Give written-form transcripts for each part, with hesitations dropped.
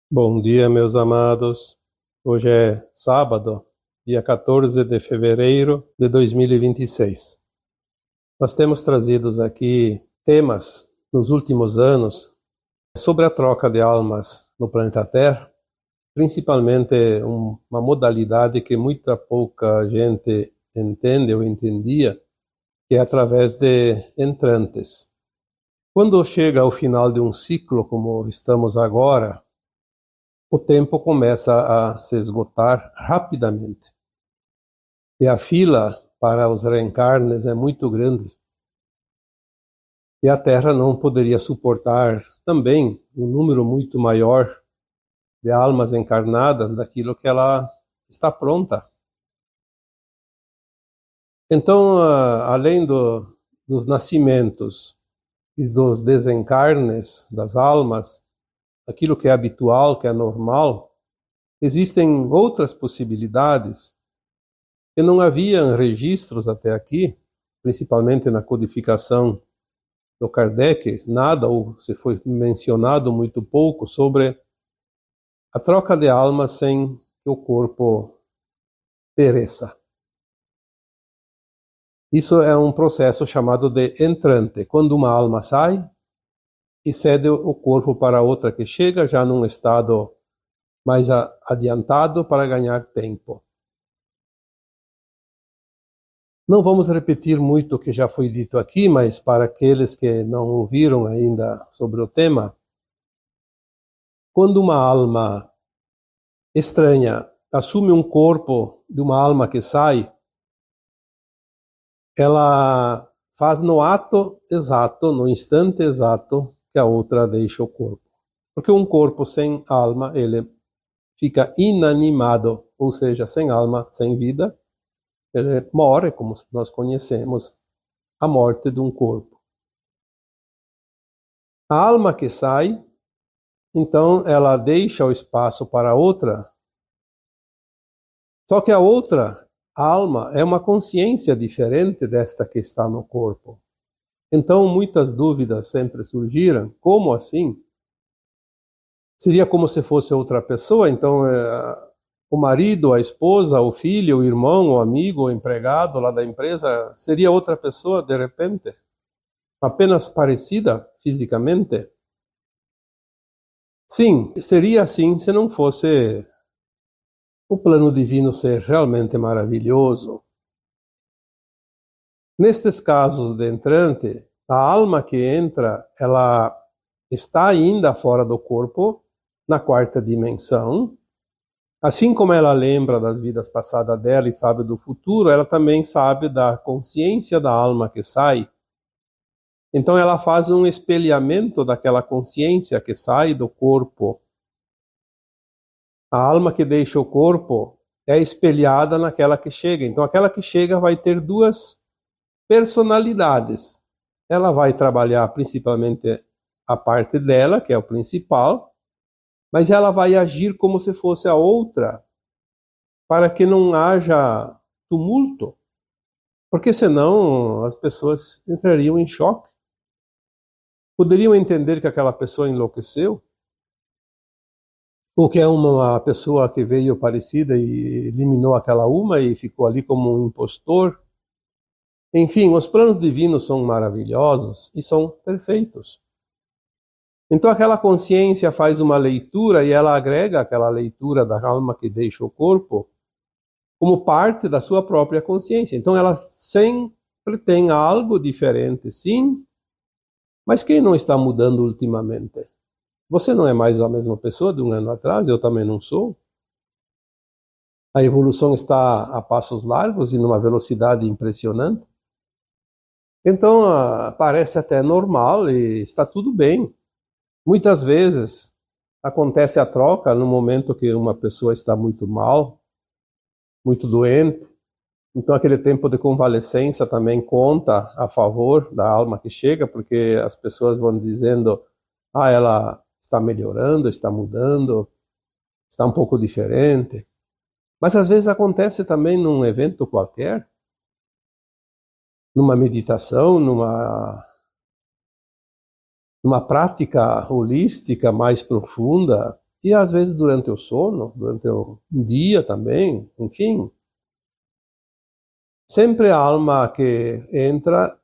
Bom dia, meus amados. Hoje é sábado, dia 14 de fevereiro de 2026. Nós temos trazido aqui temas nos últimos anos sobre a troca de almas no planeta Terra, principalmente uma modalidade que muita pouca gente entende ou entendia, que é através de entrantes. Quando chega ao final de um ciclo, como estamos agora, o tempo começa a se esgotar rapidamente. E a fila para os reencarnes é muito grande. E a Terra não poderia suportar também um número muito maior de almas encarnadas daquilo que ela está pronta. Então, além dos nascimentos e dos desencarnes das almas, aquilo que é habitual, que é normal, existem outras possibilidades que não haviam registros até aqui, principalmente na codificação do Kardec, nada ou se foi mencionado muito pouco sobre a troca de almas sem que o corpo pereça. Isso é um processo chamado de entrante, quando uma alma sai e cede o corpo para outra que chega já num estado mais adiantado para ganhar tempo. Não vamos repetir muito o que já foi dito aqui, mas para aqueles que não ouviram ainda sobre o tema, quando uma alma estranha assume um corpo de uma alma que sai, ela faz no ato exato, no instante exato, que a outra deixa o corpo. Porque um corpo sem alma, ele fica inanimado, ou seja, sem alma, sem vida, ele morre, como nós conhecemos, a morte de um corpo. A alma que sai, então ela deixa o espaço para outra, só que a outra alma é uma consciência diferente desta que está no corpo. Então muitas dúvidas sempre surgiram, como assim? Seria como se fosse outra pessoa, então o marido, a esposa, o filho, o irmão, o amigo, o empregado lá da empresa, seria outra pessoa de repente? Apenas parecida fisicamente? Sim, seria assim se não fosse o plano divino ser realmente maravilhoso. Nestes casos de entrante, a alma que entra, ela está ainda fora do corpo, na quarta dimensão. Assim como ela lembra das vidas passadas dela e sabe do futuro, ela também sabe da consciência da alma que sai. Então ela faz um espelhamento daquela consciência que sai do corpo. A alma que deixa o corpo é espelhada naquela que chega. Então aquela que chega vai ter duas personalidades. Ela vai trabalhar principalmente a parte dela, que é o principal, mas ela vai agir como se fosse a outra, para que não haja tumulto, porque senão as pessoas entrariam em choque. Poderiam entender que aquela pessoa enlouqueceu, ou que é uma pessoa que veio parecida e eliminou aquela uma e ficou ali como um impostor. Enfim, os planos divinos são maravilhosos e são perfeitos. Então aquela consciência faz uma leitura e ela agrega aquela leitura da alma que deixa o corpo como parte da sua própria consciência. Então ela sempre tem algo diferente, sim, mas quem não está mudando ultimamente? Você não é mais a mesma pessoa de um ano atrás, eu também não sou. A evolução está a passos largos e numa velocidade impressionante. Então parece até normal e está tudo bem. Muitas vezes acontece a troca no momento que uma pessoa está muito mal, muito doente. Então aquele tempo de convalescença também conta a favor da alma que chega, porque as pessoas vão dizendo, ela está melhorando, está mudando, está um pouco diferente. Mas às vezes acontece também num evento qualquer, numa meditação, numa prática holística mais profunda, e às vezes durante o sono, durante o dia também, enfim. Sempre a alma que entra,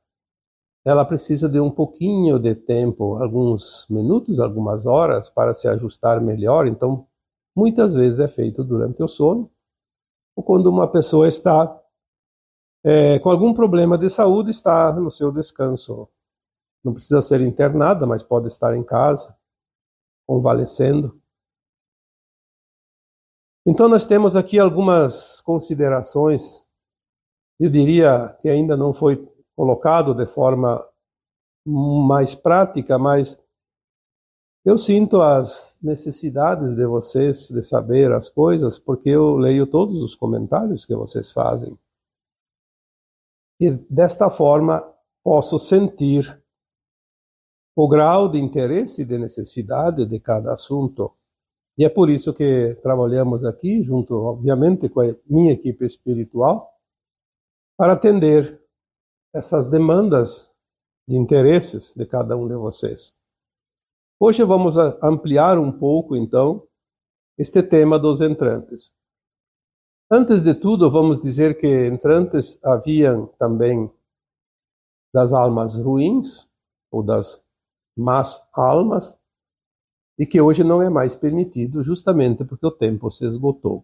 ela precisa de um pouquinho de tempo, alguns minutos, algumas horas, para se ajustar melhor. Então, muitas vezes é feito durante o sono, ou quando uma pessoa está com algum problema de saúde, está no seu descanso. Não precisa ser internada, mas pode estar em casa, convalescendo. Então, nós temos aqui algumas considerações, eu diria que ainda não foi colocado de forma mais prática, mas eu sinto as necessidades de vocês de saber as coisas, porque eu leio todos os comentários que vocês fazem. E desta forma posso sentir o grau de interesse e de necessidade de cada assunto. E é por isso que trabalhamos aqui, junto, obviamente, com a minha equipe espiritual, para atender essas demandas de interesses de cada um de vocês. Hoje vamos ampliar um pouco, então, este tema dos entrantes. Antes de tudo, vamos dizer que entrantes haviam também das almas ruins, ou das más almas, e que hoje não é mais permitido, justamente porque o tempo se esgotou.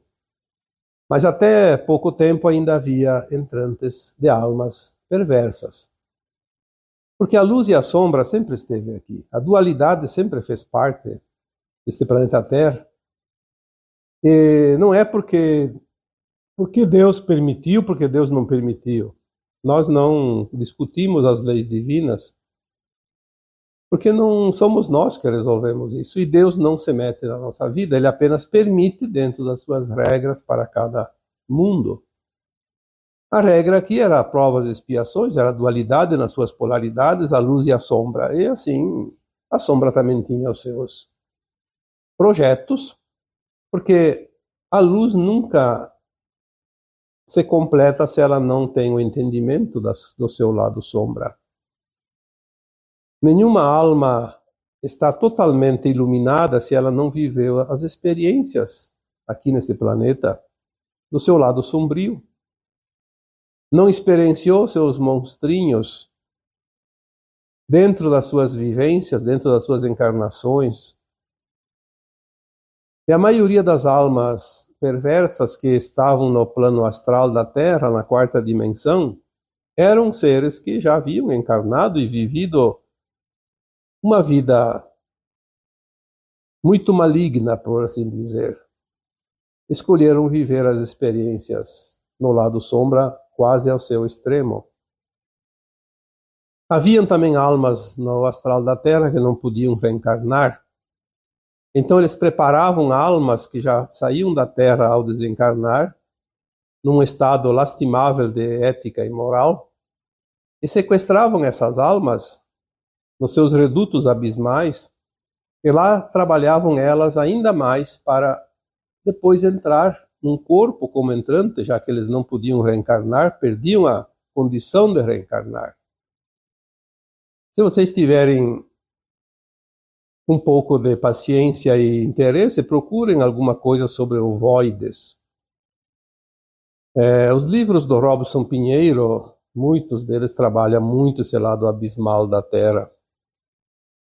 Mas até pouco tempo ainda havia entrantes de almas perversas. Porque a luz e a sombra sempre esteve aqui. A dualidade sempre fez parte deste planeta Terra. E não é porque Deus permitiu, porque Deus não permitiu. Nós não discutimos as leis divinas, porque não somos nós que resolvemos isso. E Deus não se mete na nossa vida, Ele apenas permite dentro das suas regras para cada mundo. A regra aqui era provas e expiações, era a dualidade nas suas polaridades, a luz e a sombra. E assim, a sombra também tinha os seus projetos, porque a luz nunca se completa se ela não tem o entendimento do seu lado sombra. Nenhuma alma está totalmente iluminada se ela não viveu as experiências aqui nesse planeta do seu lado sombrio. Não experienciou seus monstrinhos dentro das suas vivências, dentro das suas encarnações. E a maioria das almas perversas que estavam no plano astral da Terra, na quarta dimensão, eram seres que já haviam encarnado e vivido uma vida muito maligna, por assim dizer. Escolheram viver as experiências no lado sombra quase ao seu extremo. Haviam também almas no astral da Terra que não podiam reencarnar. Então eles preparavam almas que já saíam da Terra ao desencarnar, num estado lastimável de ética e moral, e sequestravam essas almas nos seus redutos abismais, e lá trabalhavam elas ainda mais para depois entrar num corpo como entrante, já que eles não podiam reencarnar, perdiam a condição de reencarnar. Se vocês tiverem um pouco de paciência e interesse, procurem alguma coisa sobre ovoides. Os livros do Robson Pinheiro, muitos deles trabalham muito esse lado abismal da Terra,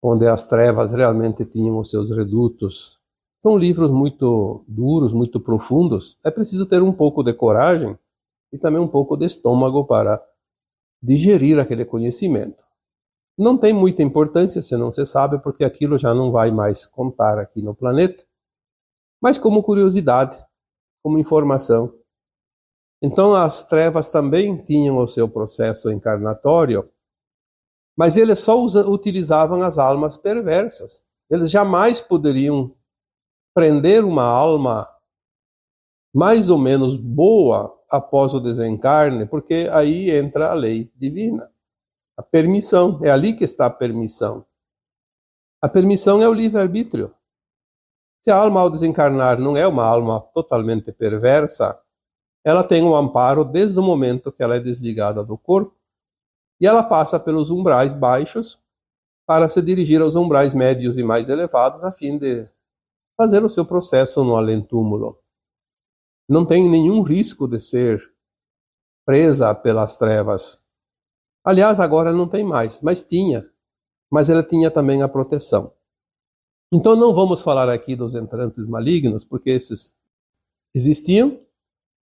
onde as trevas realmente tinham os seus redutos. São livros muito duros, muito profundos. É preciso ter um pouco de coragem e também um pouco de estômago para digerir aquele conhecimento. Não tem muita importância se não se sabe, porque aquilo já não vai mais contar aqui no planeta, mas como curiosidade, como informação. Então as trevas também tinham o seu processo encarnatório, mas eles só utilizavam as almas perversas. Eles jamais poderiam prender uma alma mais ou menos boa após o desencarne, porque aí entra a lei divina. A permissão, é ali que está a permissão. A permissão é o livre-arbítrio. Se a alma ao desencarnar não é uma alma totalmente perversa, ela tem um amparo desde o momento que ela é desligada do corpo, e ela passa pelos umbrais baixos para se dirigir aos umbrais médios e mais elevados, a fim de fazer o seu processo no além-túmulo. Não tem nenhum risco de ser presa pelas trevas. Aliás, agora não tem mais, mas tinha. Mas ela tinha também a proteção. Então não vamos falar aqui dos entrantes malignos, porque esses existiam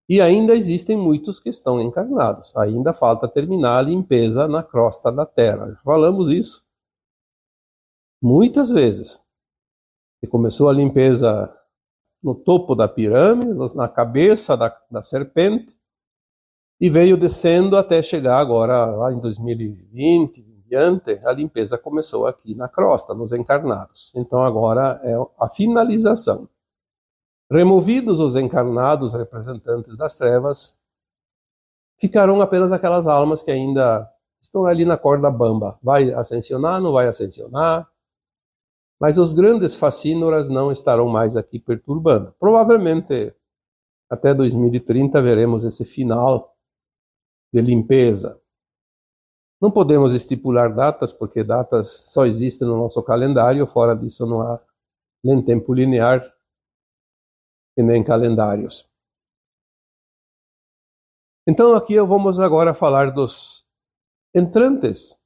e ainda existem muitos que estão encarnados. Ainda falta terminar a limpeza na crosta da Terra. Falamos isso muitas vezes. E começou a limpeza no topo da pirâmide, na cabeça da serpente, e veio descendo até chegar agora, lá em 2020, em diante, a limpeza começou aqui na crosta, nos encarnados. Então agora é a finalização. Removidos os encarnados representantes das trevas, ficarão apenas aquelas almas que ainda estão ali na corda bamba. Vai ascensionar, não vai ascensionar? Mas os grandes facínoras não estarão mais aqui perturbando. Provavelmente até 2030 veremos esse final de limpeza. Não podemos estipular datas, porque datas só existem no nosso calendário, fora disso não há nem tempo linear e nem calendários. Então aqui vamos agora falar dos entrantes.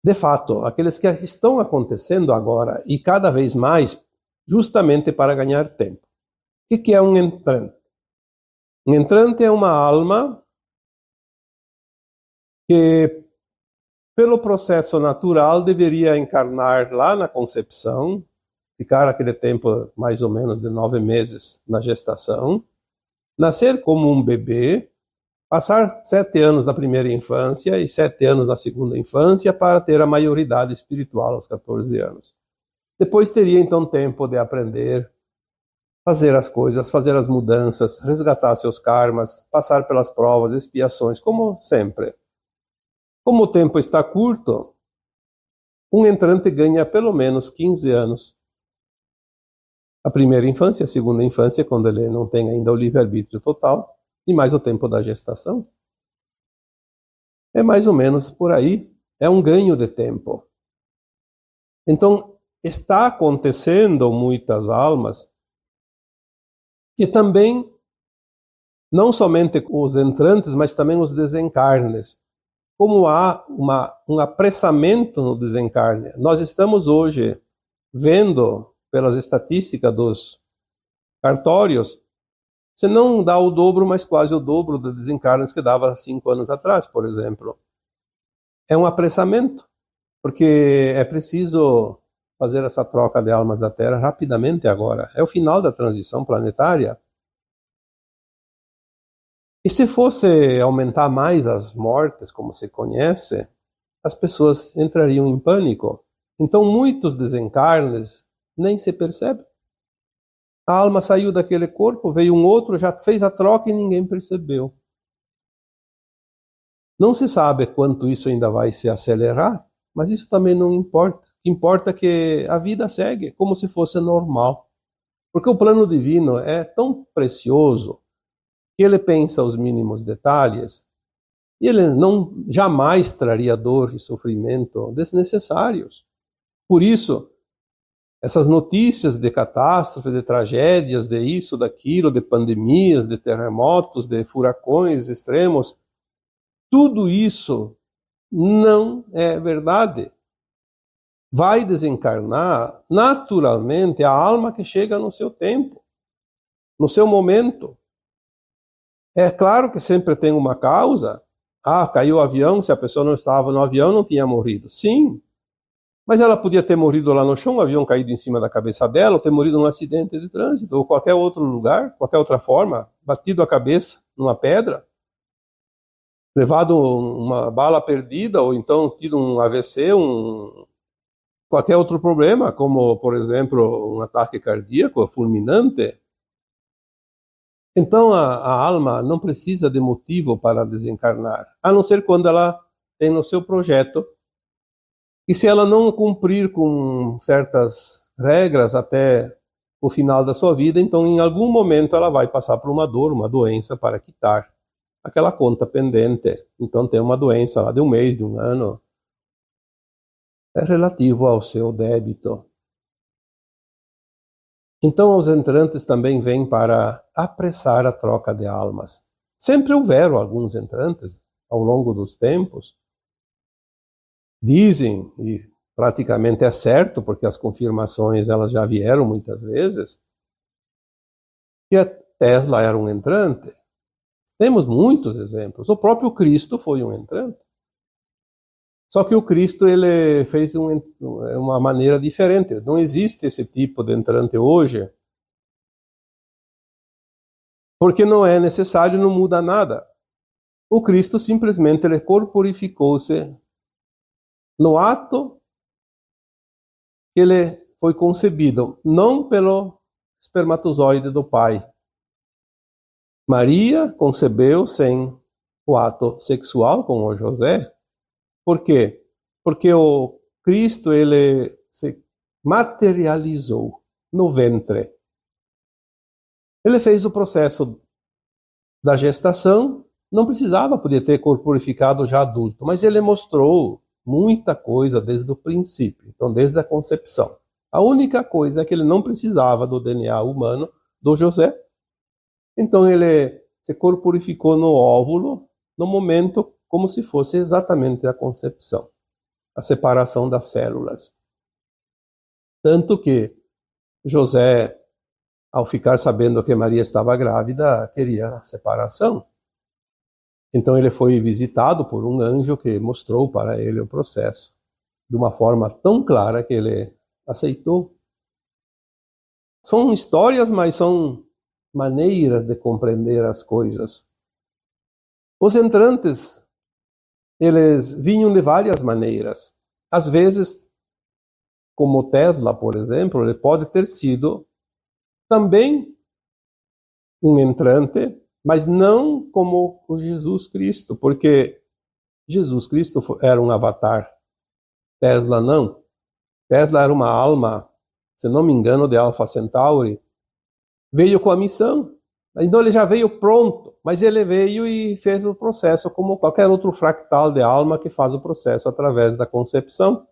De fato, aqueles que estão acontecendo agora e cada vez mais, justamente para ganhar tempo. O que é um entrante? Um entrante é uma alma que, pelo processo natural, deveria encarnar lá na concepção, ficar aquele tempo mais ou menos de 9 meses na gestação, nascer como um bebê, passar 7 anos na primeira infância e 7 anos na segunda infância para ter a maioridade espiritual aos 14 anos. Depois teria então tempo de aprender, fazer as coisas, fazer as mudanças, resgatar seus karmas, passar pelas provas, expiações, como sempre. Como o tempo está curto, um entrante ganha pelo menos 15 anos. A primeira infância, a segunda infância, quando ele não tem ainda o livre-arbítrio total, e mais o tempo da gestação. É mais ou menos por aí, é um ganho de tempo. Então, está acontecendo muitas almas, e também, não somente os entrantes, mas também os desencarnes. Como há um apressamento no desencarne, nós estamos hoje vendo, pelas estatísticas dos cartórios, se não dá o dobro, mas quase o dobro de desencarnes que dava 5 anos atrás, por exemplo. É um apressamento, porque é preciso fazer essa troca de almas da Terra rapidamente agora. É o final da transição planetária. E se fosse aumentar mais as mortes, como se conhece, as pessoas entrariam em pânico. Então muitos desencarnes nem se percebem. A alma saiu daquele corpo, veio um outro, já fez a troca e ninguém percebeu. Não se sabe quanto isso ainda vai se acelerar, mas isso também não importa. O que importa é que a vida segue como se fosse normal. Porque o plano divino é tão precioso que ele pensa os mínimos detalhes e ele não jamais traria dor e sofrimento desnecessários. Por isso, essas notícias de catástrofe, de tragédias, de isso, daquilo, de pandemias, de terremotos, de furacões extremos, tudo isso não é verdade. Vai desencarnar naturalmente a alma que chega no seu tempo, no seu momento. É claro que sempre tem uma causa. Ah, caiu o avião, se a pessoa não estava no avião, não tinha morrido. Sim, mas ela podia ter morrido lá no chão, um avião caído em cima da cabeça dela, ou ter morrido num acidente de trânsito, ou qualquer outro lugar, qualquer outra forma, batido a cabeça numa pedra, levado uma bala perdida, ou então tido um AVC, qualquer outro problema, como, por exemplo, um ataque cardíaco fulminante. Então a alma não precisa de motivo para desencarnar, a não ser quando ela tem no seu projeto. E se ela não cumprir com certas regras até o final da sua vida, então em algum momento ela vai passar por uma dor, uma doença para quitar aquela conta pendente. Então tem uma doença lá de 1 mês, de 1 ano, é relativo ao seu débito. Então os entrantes também vêm para apressar a troca de almas. Sempre houveram alguns entrantes ao longo dos tempos. Dizem, e praticamente é certo, porque as confirmações elas já vieram muitas vezes, que a Tesla era um entrante. Temos muitos exemplos. O próprio Cristo foi um entrante. Só que o Cristo ele fez uma maneira diferente. Não existe esse tipo de entrante hoje, porque não é necessário, não muda nada. O Cristo simplesmente ele corporificou-se no ato que ele foi concebido, não pelo espermatozoide do pai. Maria concebeu sem o ato sexual com o José. Por quê? Porque o Cristo ele se materializou no ventre. Ele fez o processo da gestação, não precisava poder ter corporificado já adulto, mas ele mostrou muita coisa desde o princípio, então desde a concepção. A única coisa é que ele não precisava do DNA humano do José, então ele se corporificou no óvulo, no momento como se fosse exatamente a concepção, a separação das células. Tanto que José, ao ficar sabendo que Maria estava grávida, queria a separação. Então ele foi visitado por um anjo que mostrou para ele o processo, de uma forma tão clara que ele aceitou. São histórias, mas são maneiras de compreender as coisas. Os entrantes, eles vinham de várias maneiras. Às vezes, como Tesla, por exemplo, ele pode ter sido também um entrante, mas não como o Jesus Cristo, porque Jesus Cristo era um avatar. Tesla não. Tesla era uma alma, se não me engano, de Alpha Centauri. Veio com a missão. Então ele já veio pronto, mas ele veio e fez o processo como qualquer outro fractal de alma que faz o processo através da concepção.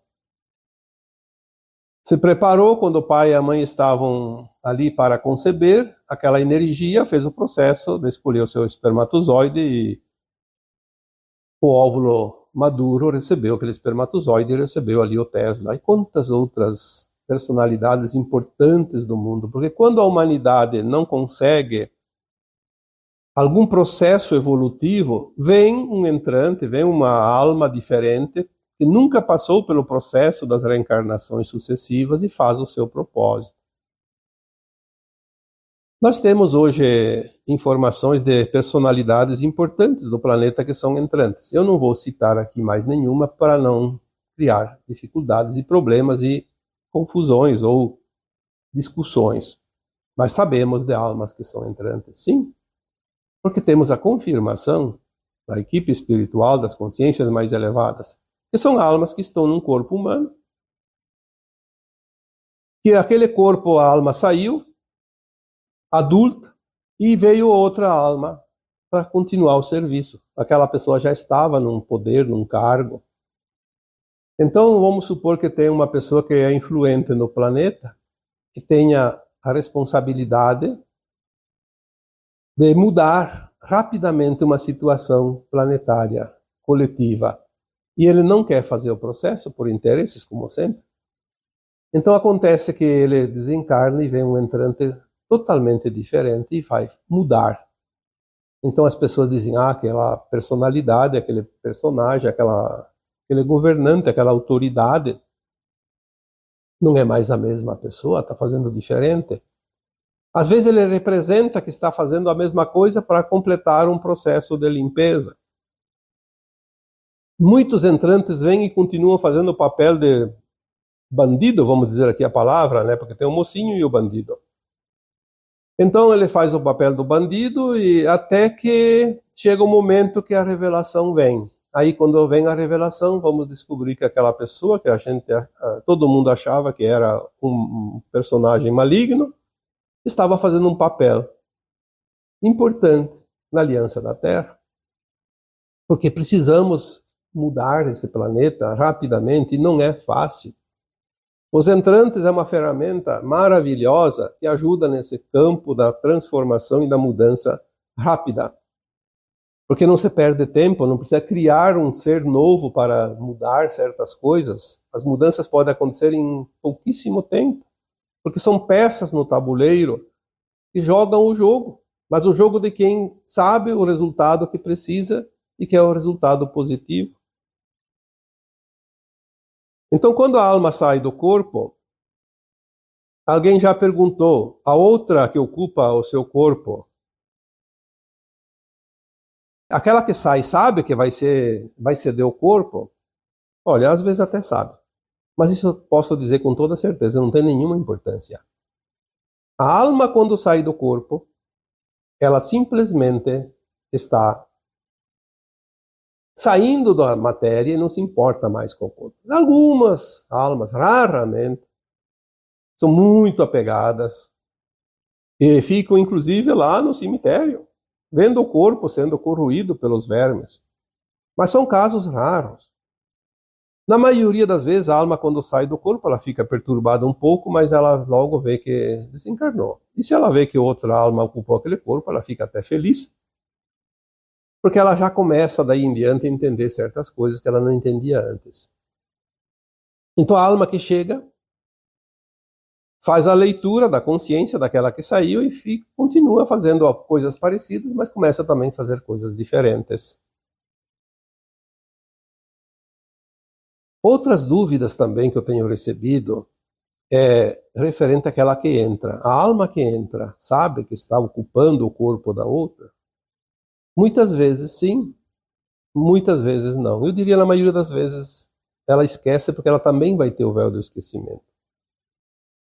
Se preparou quando o pai e a mãe estavam ali para conceber, aquela energia fez o processo de escolher o seu espermatozoide e o óvulo maduro recebeu aquele espermatozoide e recebeu ali o Tesla. E quantas outras personalidades importantes do mundo, porque quando a humanidade não consegue algum processo evolutivo, vem um entrante, vem uma alma diferente, que nunca passou pelo processo das reencarnações sucessivas e faz o seu propósito. Nós temos hoje informações de personalidades importantes do planeta que são entrantes. Eu não vou citar aqui mais nenhuma para não criar dificuldades e problemas e confusões ou discussões. Mas sabemos de almas que são entrantes, sim. Porque temos a confirmação da equipe espiritual, das consciências mais elevadas, que são almas que estão num corpo humano, que aquele corpo, a alma saiu, adulta, e veio outra alma para continuar o serviço. Aquela pessoa já estava num poder, num cargo. Então, vamos supor que tem uma pessoa que é influente no planeta, que tenha a responsabilidade de mudar rapidamente uma situação planetária, coletiva. E ele não quer fazer o processo por interesses, como sempre. Então acontece que ele desencarna e vem um entrante totalmente diferente e vai mudar. Então as pessoas dizem, aquela personalidade, aquele personagem, aquele governante, aquela autoridade, não é mais a mesma pessoa, está fazendo diferente. Às vezes ele representa que está fazendo a mesma coisa para completar um processo de limpeza. Muitos entrantes vêm e continuam fazendo o papel de bandido, vamos dizer aqui a palavra, né? Porque tem o mocinho e o bandido. Então ele faz o papel do bandido e até que chega o momento que a revelação vem. Aí quando vem a revelação, vamos descobrir que aquela pessoa que todo mundo achava que era um personagem maligno, estava fazendo um papel importante na Aliança da Terra. Porque precisamos mudar esse planeta rapidamente e não é fácil. Os entrantes é uma ferramenta maravilhosa que ajuda nesse campo da transformação e da mudança rápida. Porque não se perde tempo, não precisa criar um ser novo para mudar certas coisas. As mudanças podem acontecer em pouquíssimo tempo, porque são peças no tabuleiro que jogam o jogo, mas o jogo de quem sabe o resultado que precisa e que é o resultado positivo. Então, quando a alma sai do corpo, alguém já perguntou, a outra que ocupa o seu corpo, aquela que sai sabe que vai ceder o corpo? Olha, às vezes até sabe. Mas isso eu posso dizer com toda certeza, não tem nenhuma importância. A alma, quando sai do corpo, ela simplesmente está saindo da matéria e não se importa mais com o corpo. Algumas almas, raramente, são muito apegadas e ficam, inclusive, lá no cemitério, vendo o corpo sendo corroído pelos vermes. Mas são casos raros. Na maioria das vezes, a alma, quando sai do corpo, ela fica perturbada um pouco, mas ela logo vê que desencarnou. E se ela vê que outra alma ocupou aquele corpo, ela fica até feliz, porque ela já começa daí em diante a entender certas coisas que ela não entendia antes. Então a alma que chega faz a leitura da consciência daquela que saiu e continua fazendo coisas parecidas, mas começa também a fazer coisas diferentes. Outras dúvidas também que eu tenho recebido é referente àquela que entra. A alma que entra sabe que está ocupando o corpo da outra? Muitas vezes sim, muitas vezes não. Eu diria na maioria das vezes ela esquece, porque ela também vai ter o véu do esquecimento.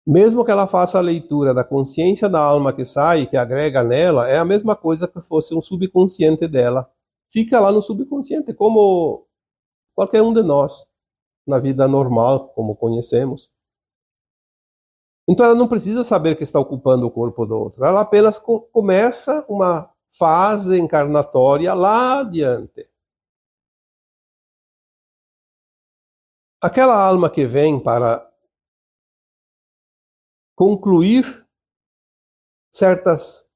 Mesmo que ela faça a leitura da consciência da alma que sai, que agrega nela, é a mesma coisa que fosse um subconsciente dela. Fica lá no subconsciente, como qualquer um de nós, na vida normal, como conhecemos. Então ela não precisa saber que está ocupando o corpo do outro. Ela apenas começa uma fase encarnatória lá adiante. Aquela alma que vem para concluir certas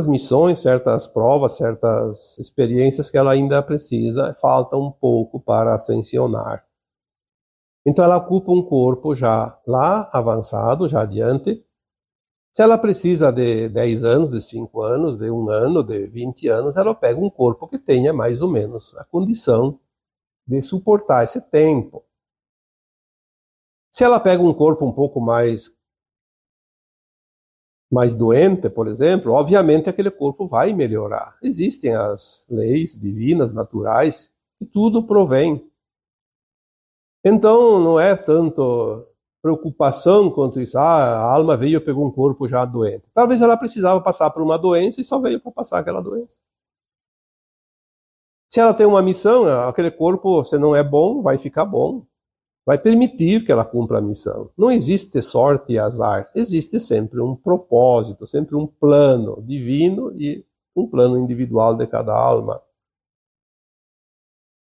missões, certas provas, certas experiências que ela ainda precisa, falta um pouco para ascensionar. Então ela ocupa um corpo já lá avançado, já adiante. Se ela precisa de 10 anos, de 5 anos, de 1 ano, de 20 anos, ela pega um corpo que tenha mais ou menos a condição de suportar esse tempo. Se ela pega um corpo um pouco mais doente, por exemplo, obviamente aquele corpo vai melhorar. Existem as leis divinas, naturais, que tudo provém. Então não é tanto preocupação quanto isso. A alma veio e pegou um corpo já doente. Talvez ela precisava passar por uma doença e só veio para passar aquela doença. Se ela tem uma missão, aquele corpo, se não é bom, vai ficar bom. Vai permitir que ela cumpra a missão. Não existe sorte e azar. Existe sempre um propósito, sempre um plano divino e um plano individual de cada alma.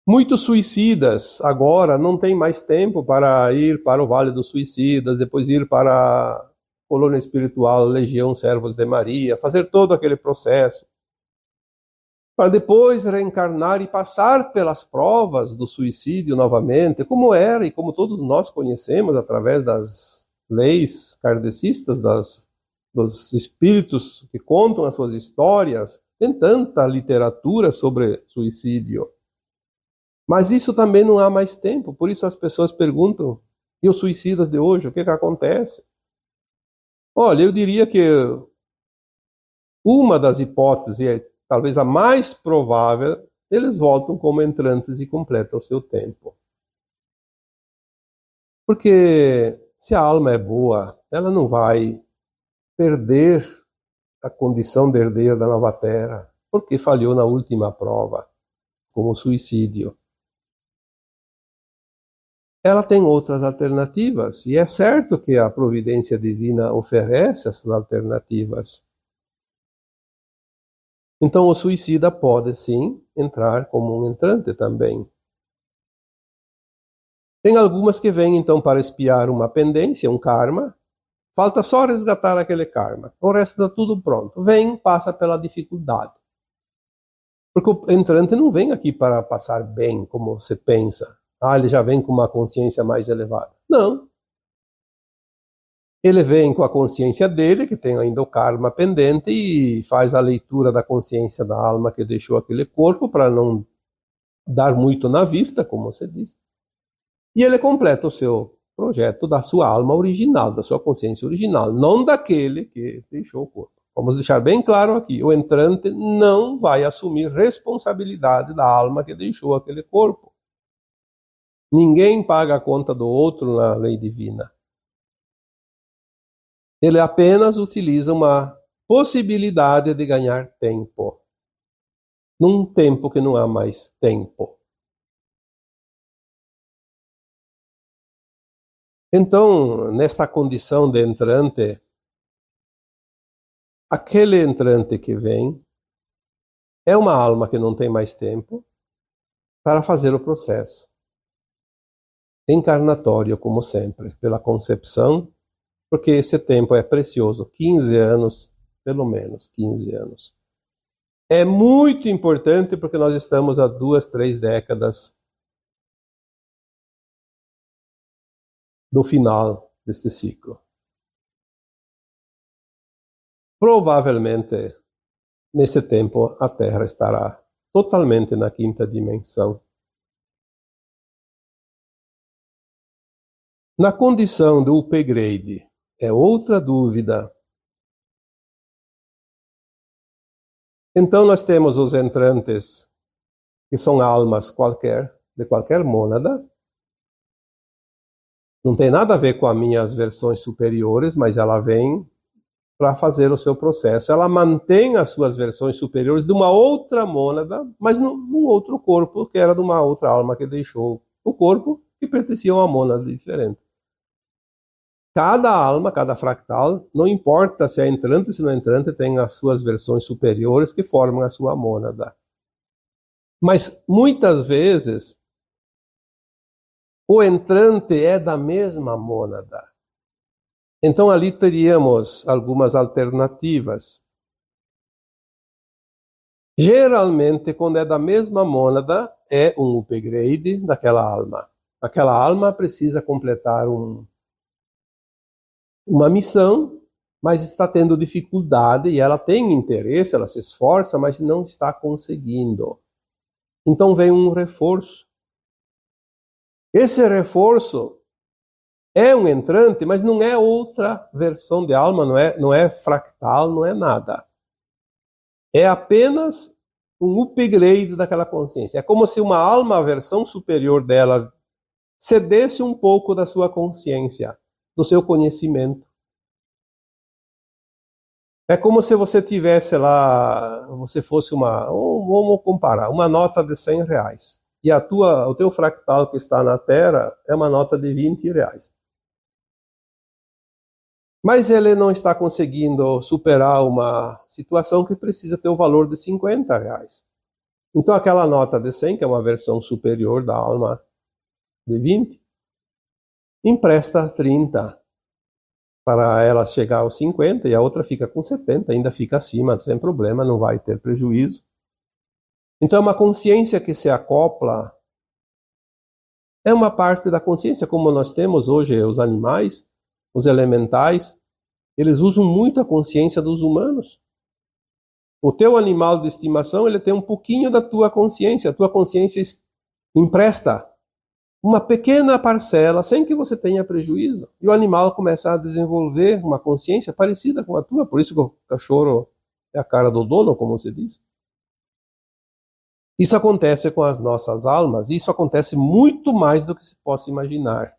Muitos suicidas agora não têm mais tempo para ir para o Vale dos Suicidas, depois ir para a colônia espiritual Legião Servos de Maria, fazer todo aquele processo, para depois reencarnar e passar pelas provas do suicídio novamente, como era e como todos nós conhecemos através das leis kardecistas, dos espíritos que contam as suas histórias. Tem tanta literatura sobre suicídio. Mas isso também não há mais tempo, por isso as pessoas perguntam, e os suicidas de hoje, o que acontece? Olha, eu diria que uma das hipóteses, talvez a mais provável, eles voltam como entrantes e completam o seu tempo. Porque se a alma é boa, ela não vai perder a condição de herdeira da nova terra, porque falhou na última prova, como o suicídio. Ela tem outras alternativas, e é certo que a providência divina oferece essas alternativas. Então o suicida pode sim entrar como um entrante também. Tem algumas que vêm então para expiar uma pendência, um karma. Falta só resgatar aquele karma. O resto está tudo pronto. Vem, passa pela dificuldade. Porque o entrante não vem aqui para passar bem, como você pensa. Ah, ele já vem com uma consciência mais elevada. Não. Ele vem com a consciência dele, que tem ainda o karma pendente, e faz a leitura da consciência da alma que deixou aquele corpo, para não dar muito na vista, como você diz. E ele completa o seu projeto da sua alma original, da sua consciência original, não daquele que deixou o corpo. Vamos deixar bem claro aqui, o entrante não vai assumir responsabilidade da alma que deixou aquele corpo. Ninguém paga a conta do outro na lei divina. Ele apenas utiliza uma possibilidade de ganhar tempo. Num tempo que não há mais tempo. Então, nesta condição de entrante, aquele entrante que vem é uma alma que não tem mais tempo para fazer o processo encarnatório, como sempre, pela concepção, porque esse tempo é precioso, 15 anos, pelo menos 15 anos. É muito importante porque nós estamos há 2, 3 décadas do final deste ciclo. Provavelmente, nesse tempo, a Terra estará totalmente na quinta dimensão. Na condição do upgrade, é outra dúvida. Então nós temos os entrantes, que são almas de qualquer mônada. Não tem nada a ver com as minhas versões superiores, mas ela vem para fazer o seu processo. Ela mantém as suas versões superiores de uma outra mônada, mas num outro corpo, que era de uma outra alma que deixou o corpo, que pertencia a uma mônada diferente. Cada alma, cada fractal, não importa se é entrante ou se não é entrante, tem as suas versões superiores que formam a sua mônada. Mas muitas vezes o entrante é da mesma mônada. Então ali teríamos algumas alternativas. Geralmente, quando é da mesma mônada, é um upgrade daquela alma. Aquela alma precisa completar uma missão, mas está tendo dificuldade e ela tem interesse, ela se esforça, mas não está conseguindo. Então vem um reforço. Esse reforço é um entrante, mas não é outra versão de alma, não é fractal, não é nada. É apenas um upgrade daquela consciência. É como se uma alma, a versão superior dela, cedesse um pouco da sua consciência, do seu conhecimento. É como se você tivesse lá, você fosse vamos comparar, uma nota de R$100. E o teu fractal que está na Terra é uma nota de R$20. Mas ele não está conseguindo superar uma situação que precisa ter o valor de R$50. Então aquela nota de 100, que é uma versão superior da alma de 20, empresta 30 para ela chegar aos 50 e a outra fica com 70, ainda fica acima, sem problema, não vai ter prejuízo. Então é uma consciência que se acopla, é uma parte da consciência como nós temos hoje os animais, os elementais, eles usam muito a consciência dos humanos. O teu animal de estimação, ele tem um pouquinho da tua consciência, a tua consciência empresta uma pequena parcela sem que você tenha prejuízo. E o animal começa a desenvolver uma consciência parecida com a tua, por isso que o cachorro é a cara do dono, como se diz. Isso acontece com as nossas almas, e isso acontece muito mais do que se possa imaginar.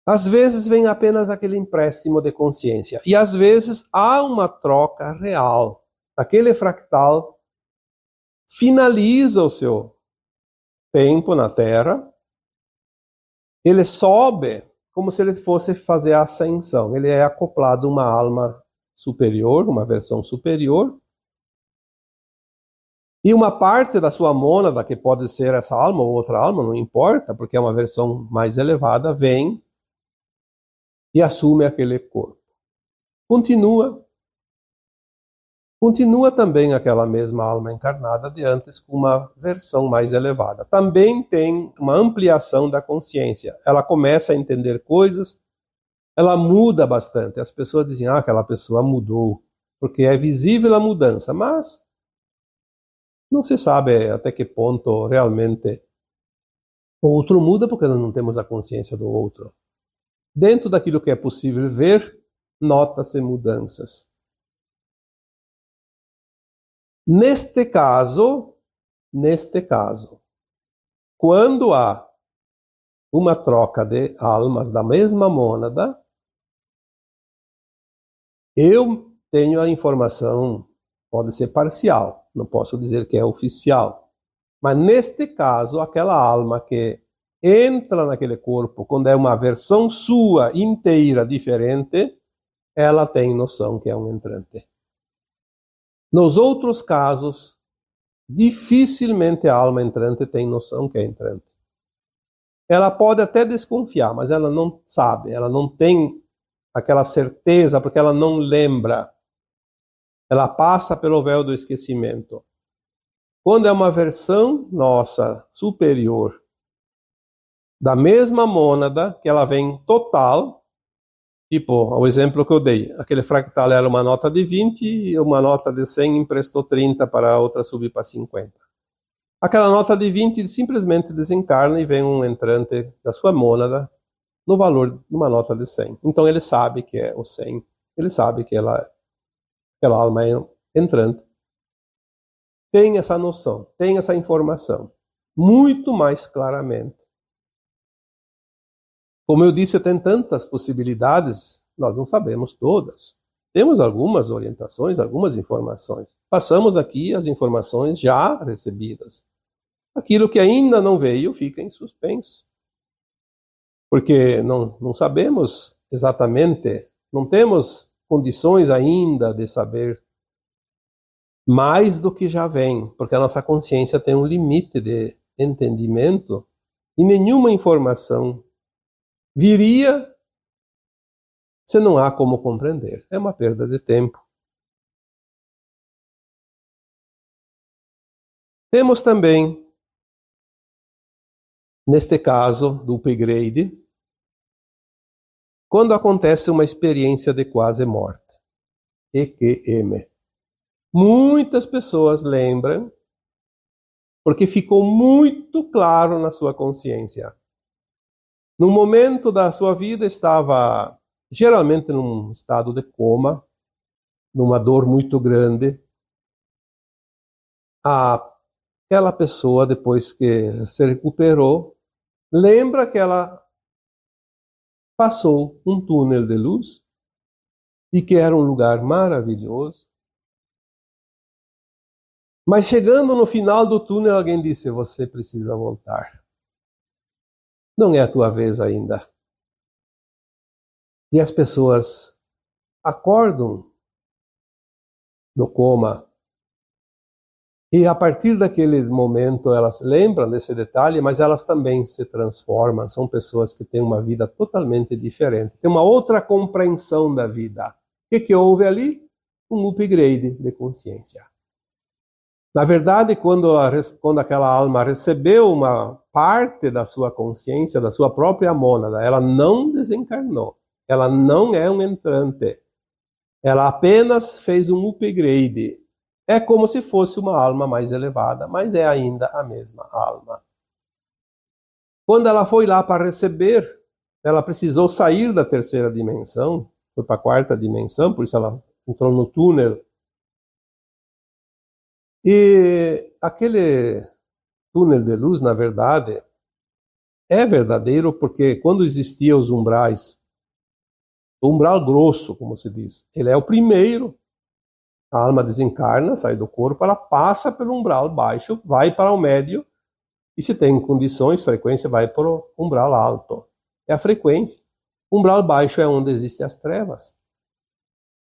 Às vezes vem apenas aquele empréstimo de consciência, e às vezes há uma troca real. Aquele fractal finaliza o seu tempo na Terra, ele sobe como se ele fosse fazer a ascensão. Ele é acoplado a uma alma superior, uma versão superior, E uma parte da sua mônada, que pode ser essa alma ou outra alma, não importa, porque é uma versão mais elevada, vem e assume aquele corpo. Continua também aquela mesma alma encarnada de antes com uma versão mais elevada. Também tem uma ampliação da consciência. Ela começa a entender coisas, ela muda bastante. As pessoas dizem, aquela pessoa mudou, porque é visível a mudança, mas não se sabe até que ponto realmente o outro muda, porque nós não temos a consciência do outro. Dentro daquilo que é possível ver, nota-se mudanças. Neste caso, quando há uma troca de almas da mesma mônada, eu tenho a informação, pode ser parcial, não posso dizer que é oficial, mas neste caso, aquela alma que entra naquele corpo, quando é uma versão sua inteira diferente, ela tem noção que é um entrante. Nos outros casos, dificilmente a alma entrante tem noção que é entrante. Ela pode até desconfiar, mas ela não sabe, ela não tem aquela certeza, porque ela não lembra. Ela passa pelo véu do esquecimento. Quando é uma versão nossa, superior, da mesma mônada, que ela vem total, tipo, o exemplo que eu dei, aquele fractal era uma nota de 20 e uma nota de 100 emprestou 30 para a outra subir para 50. Aquela nota de 20 simplesmente desencarna e vem um entrante da sua mônada no valor de uma nota de 100. Então ele sabe que é o 100, ele sabe que aquela alma é entrante. Tem essa noção, tem essa informação, muito mais claramente. Como eu disse, tem tantas possibilidades, nós não sabemos todas. Temos algumas orientações, algumas informações. Passamos aqui as informações já recebidas. Aquilo que ainda não veio fica em suspenso. Porque não sabemos exatamente, não temos condições ainda de saber mais do que já vem, porque a nossa consciência tem um limite de entendimento e nenhuma informação viria se não há como compreender. É uma perda de tempo. Temos também, neste caso do upgrade, quando acontece uma experiência de quase morte, EQM. Muitas pessoas lembram, porque ficou muito claro na sua consciência. No momento da sua vida estava geralmente num estado de coma, numa dor muito grande. Aquela pessoa, depois que se recuperou, lembra que ela passou um túnel de luz e que era um lugar maravilhoso. Mas chegando no final do túnel, alguém disse, você precisa voltar. Não é a tua vez ainda. E as pessoas acordam do coma. E a partir daquele momento elas lembram desse detalhe, mas elas também se transformam. São pessoas que têm uma vida totalmente diferente. Tem uma outra compreensão da vida. O que houve ali? Um upgrade de consciência. Na verdade, quando aquela alma recebeu uma parte da sua consciência, da sua própria mônada, ela não desencarnou. Ela não é um entrante. Ela apenas fez um upgrade. É como se fosse uma alma mais elevada, mas é ainda a mesma alma. Quando ela foi lá para receber, ela precisou sair da terceira dimensão, foi para a quarta dimensão, por isso ela entrou no túnel. E aquele túnel de luz, na verdade, é verdadeiro porque quando existiam os umbrais, o umbral grosso, como se diz, ele é o primeiro. A alma desencarna, sai do corpo, ela passa pelo umbral baixo, vai para o médio, e se tem condições, frequência, vai para o umbral alto. É a frequência. O umbral baixo é onde existem as trevas.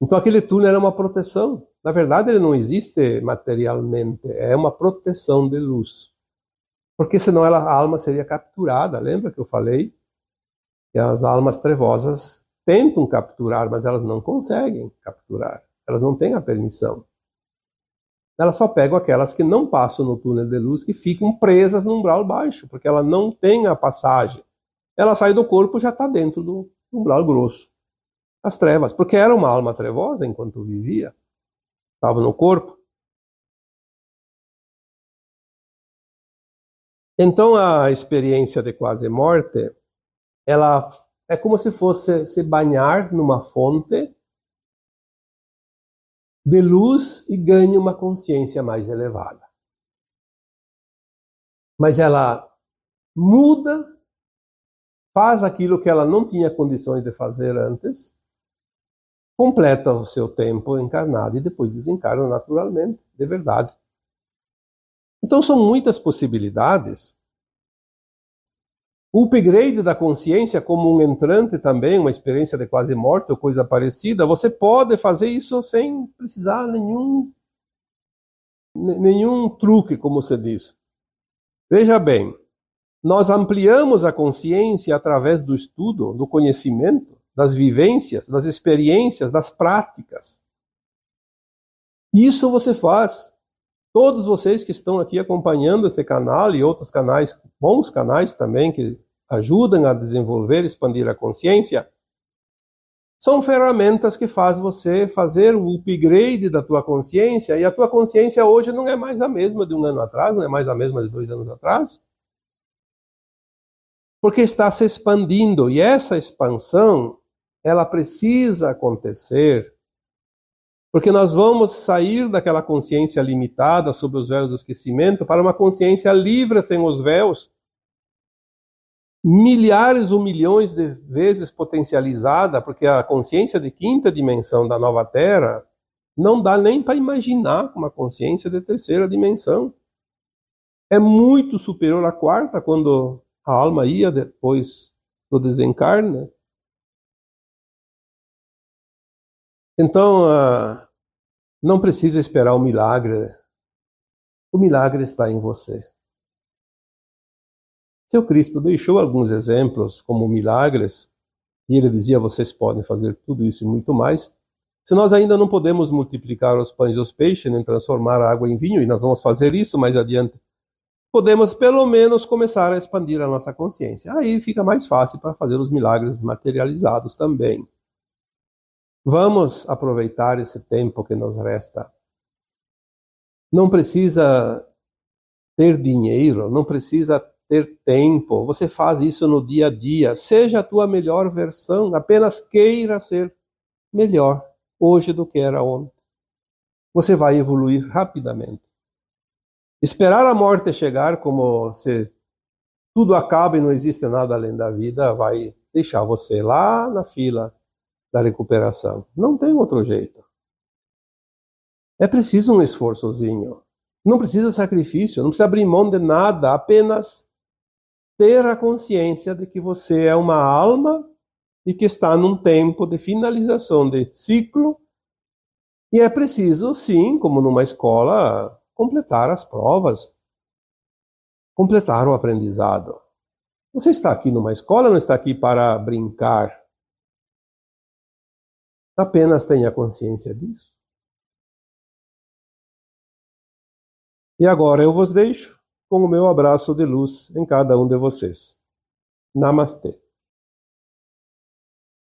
Então aquele túnel é uma proteção. Na verdade, ele não existe materialmente, é uma proteção de luz. Porque senão a alma seria capturada. Lembra que eu falei que as almas trevosas tentam capturar, mas elas não conseguem capturar. Elas não têm a permissão. Elas só pegam aquelas que não passam no túnel de luz, que ficam presas no umbral baixo, porque ela não tem a passagem. Ela sai do corpo e já está dentro do umbral grosso. As trevas, porque era uma alma trevosa enquanto vivia, estava no corpo. Então a experiência de quase morte, ela é como se fosse se banhar numa fonte de luz e ganhe uma consciência mais elevada. Mas ela muda, faz aquilo que ela não tinha condições de fazer antes, completa o seu tempo encarnado e depois desencarna naturalmente, de verdade. Então são muitas possibilidades. O upgrade da consciência como um entrante também, uma experiência de quase morte ou coisa parecida, você pode fazer isso sem precisar nenhum truque, como se diz. Veja bem, nós ampliamos a consciência através do estudo, do conhecimento, das vivências, das experiências, das práticas. Isso você faz. Todos vocês que estão aqui acompanhando esse canal e outros canais, bons canais também, que ajudam a desenvolver, expandir a consciência, são ferramentas que fazem você fazer o upgrade da tua consciência, e a tua consciência hoje não é mais a mesma de um ano atrás, não é mais a mesma de 2 anos atrás, porque está se expandindo, e essa expansão, ela precisa acontecer, porque nós vamos sair daquela consciência limitada sob os véus do esquecimento para uma consciência livre sem os véus, milhares ou milhões de vezes potencializada, porque a consciência de quinta dimensão da nova Terra não dá nem para imaginar uma consciência de terceira dimensão. É muito superior à quarta, quando a alma ia depois do desencarne. Então, não precisa esperar o milagre. O milagre está em você. Seu Cristo deixou alguns exemplos como milagres, e ele dizia, vocês podem fazer tudo isso e muito mais. Se nós ainda não podemos multiplicar os pães e os peixes, nem transformar a água em vinho, e nós vamos fazer isso mais adiante, podemos pelo menos começar a expandir a nossa consciência. Aí fica mais fácil para fazer os milagres materializados também. Vamos aproveitar esse tempo que nos resta. Não precisa ter dinheiro, não precisa ter tempo. Você faz isso no dia a dia. Seja a tua melhor versão. Apenas queira ser melhor hoje do que era ontem. Você vai evoluir rapidamente. Esperar a morte chegar como se tudo acaba e não existe nada além da vida, vai deixar você lá na fila da recuperação. Não tem outro jeito. É preciso um esforçozinho. Não precisa sacrifício, não precisa abrir mão de nada, apenas ter a consciência de que você é uma alma e que está num tempo de finalização de ciclo, e é preciso, sim, como numa escola, completar as provas, completar o aprendizado. Você está aqui numa escola, não está aqui para brincar. Apenas tenha consciência disso. E agora eu vos deixo com o meu abraço de luz em cada um de vocês. Namastê.